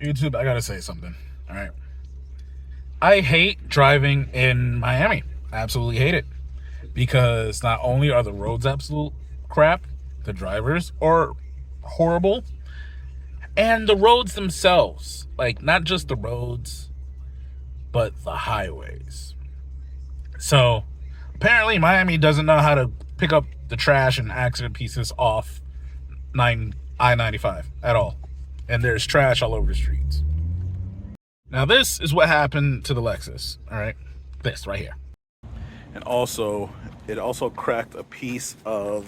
YouTube, I gotta say something. All right. I hate driving in Miami. I absolutely hate it. Because not only are the roads absolute crap, the drivers are horrible, and the roads themselves, like not just the roads, but the highways. So apparently Miami doesn't know how to pick up the trash and accident pieces off I-95 at all. And there's trash all over the streets. Now this is what happened to the Lexus, all right? This right here. And also, it also cracked a piece of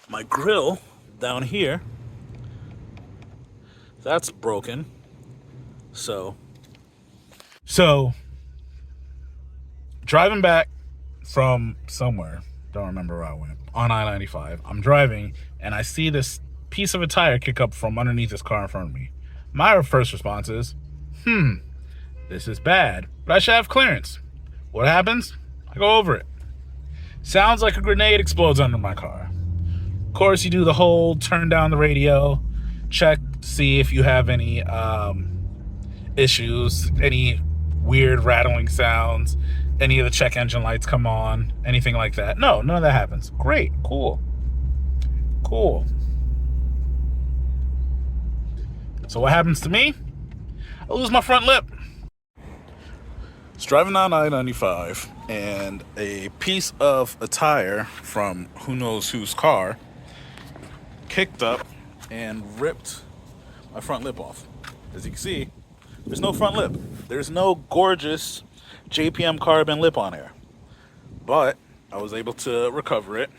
my grill down here. That's broken. So driving back from somewhere, don't remember where I went, on I-95, I'm driving and I see this piece of a tire kick up from underneath this car in front of me. My first response is, this is bad, but I should have clearance. What happens? I go over it. Sounds like a grenade explodes under my car. Of course, you do the whole turn down the radio, check, see if you have any issues, any weird rattling sounds, any of the check engine lights come on, anything like that. No, none of that happens. Great, cool. So what happens to me? I lose my front lip. It's driving down I-95 and a piece of a tire from who knows whose car kicked up and ripped my front lip off. As you can see, there's no front lip. There's no gorgeous JPM carbon lip on here. But I was able to recover it.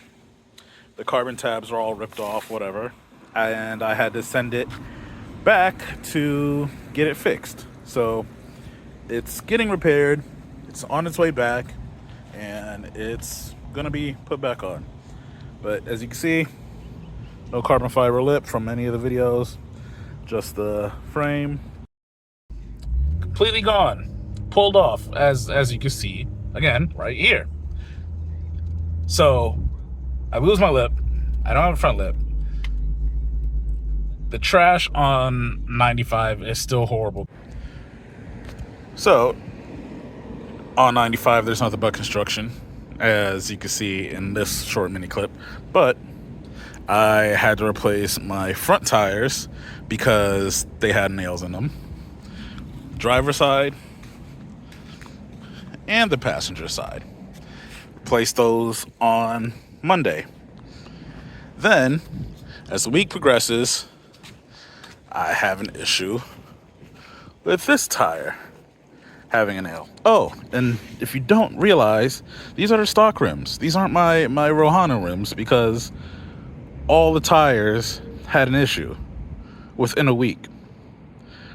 The carbon tabs are all ripped off, whatever. And I had to send it back to get it fixed. So it's getting repaired. It's on its way back. And it's gonna be put back on. But as you can see, no carbon fiber lip from any of the videos. Just the frame. Completely gone. Pulled off, as you can see, again, right here. So, I lose my lip. I don't have a front lip. The trash on 95 is still horrible. So, on 95, there's nothing but construction, as you can see in this short mini clip. But I had to replace my front tires because they had nails in them. Driver's side and the passenger side. Replaced those on Monday. Then, as the week progresses, I have an issue with this tire having a nail. Oh, and if you don't realize, these are the stock rims. These aren't my Rohana rims because all the tires had an issue within a week.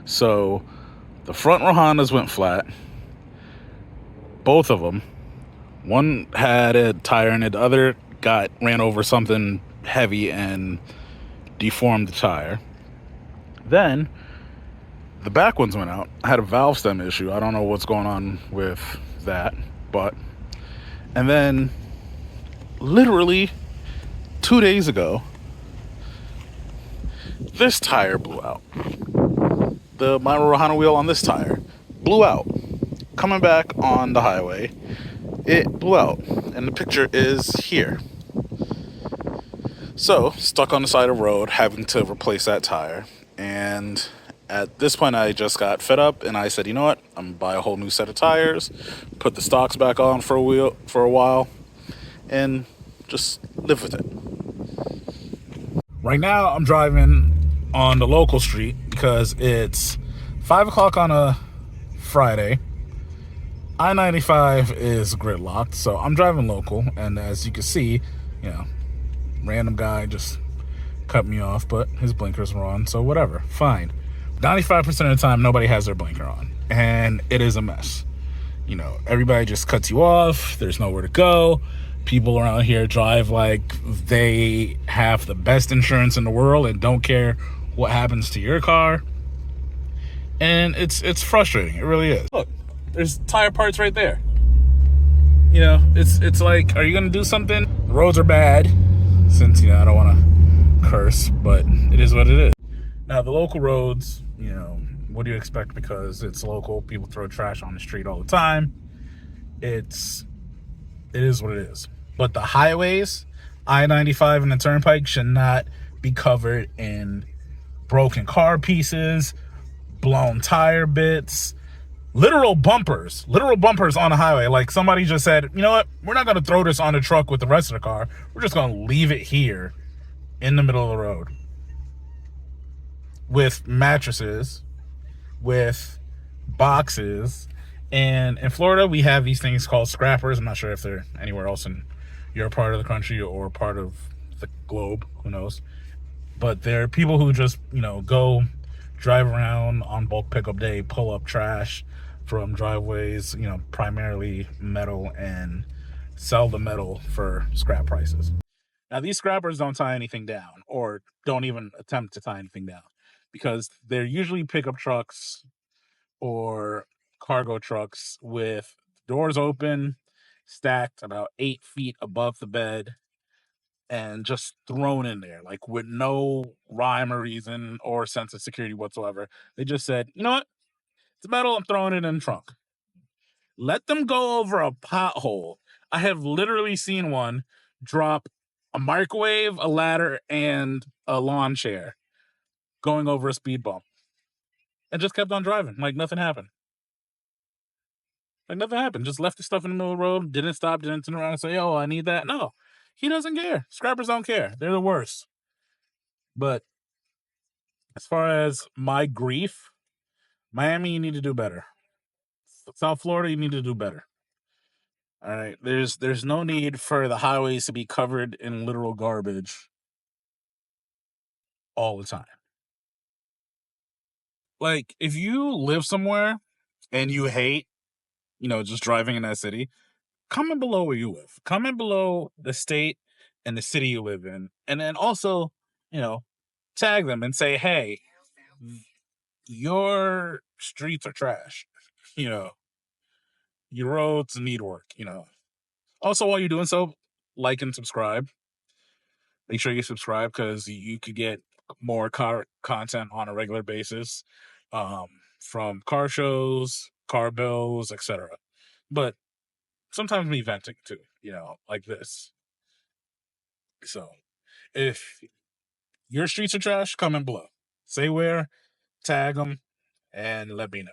So the front Rohanas went flat. Both of them. One had a tire in it, the other ran over something heavy and deformed the tire. Then the back ones went out. I had a valve stem issue. I don't know what's going on with that, and then literally 2 days ago, this tire blew out. My Rohana wheel on this tire blew out. Coming back on the highway, it blew out, and the picture is here. So, stuck on the side of the road, having to replace that tire, and at this point I just got fed up, and I said, you know what, I'm gonna buy a whole new set of tires, put the stocks back on for a while, and just live with it. Right now, I'm driving on the local street because it's 5 o'clock on a Friday. I-95 is gridlocked, so I'm driving local, and as you can see, random guy just cut me off, but his blinkers were on, so whatever, fine. 95% of the time, nobody has their blinker on, and it is a mess. Everybody just cuts you off, there's nowhere to go. People around here drive like they have the best insurance in the world and don't care what happens to your car. And it's frustrating, it really is. Look, there's tire parts right there. It's like, are you gonna do something? The roads are bad, since I don't want to curse, but it is what it is. Now, the local roads, you know, what do you expect? Because it's local, people throw trash on the street all the time. It is what it is. But the highways, I-95 and the turnpike, should not be covered in broken car pieces, blown tire bits, literal bumpers on the highway. Like, somebody just said, you know what, we're not going to throw this on the truck with the rest of the car. We're just going to leave it here in the middle of the road with mattresses, with boxes. And in Florida, we have these things called scrappers. I'm not sure if they're anywhere else in your part of the country or part of the globe, who knows. But there are people who just, you know, go drive around on bulk pickup day, pull up trash from driveways, you know, primarily metal, and sell the metal for scrap prices. Now, these scrappers don't tie anything down, or don't even attempt to tie anything down, because they're usually pickup trucks or cargo trucks with doors open, stacked about 8 feet above the bed, and just thrown in there, like, with no rhyme or reason or sense of security whatsoever. They just said, you know what? It's metal, I'm throwing it in the trunk. Let them go over a pothole. I have literally seen one drop a microwave, a ladder, and a lawn chair going over a speed bump, and just kept on driving like nothing happened. Like nothing happened. Just left the stuff in the middle of the road, didn't stop, didn't turn around and say, oh, I need that. No, he doesn't care. Scrappers don't care. They're the worst. But as far as my grief, Miami, you need to do better. South Florida, you need to do better. All right. There's no need for the highways to be covered in literal garbage all the time. Like, if you live somewhere and you hate, you know, just driving in that city, comment below where you live. Comment below the state and the city you live in. And then also, you know, tag them and say, hey, your streets are trash. You know, your roads need work, you know. Also, while you're doing so, like and subscribe. Make sure you subscribe, because you could get more car content on a regular basis, um, from car shows, car bills, etc. But sometimes me venting too, you know, like this. So if your streets are trash, comment below. Say where, tag them, and let me know.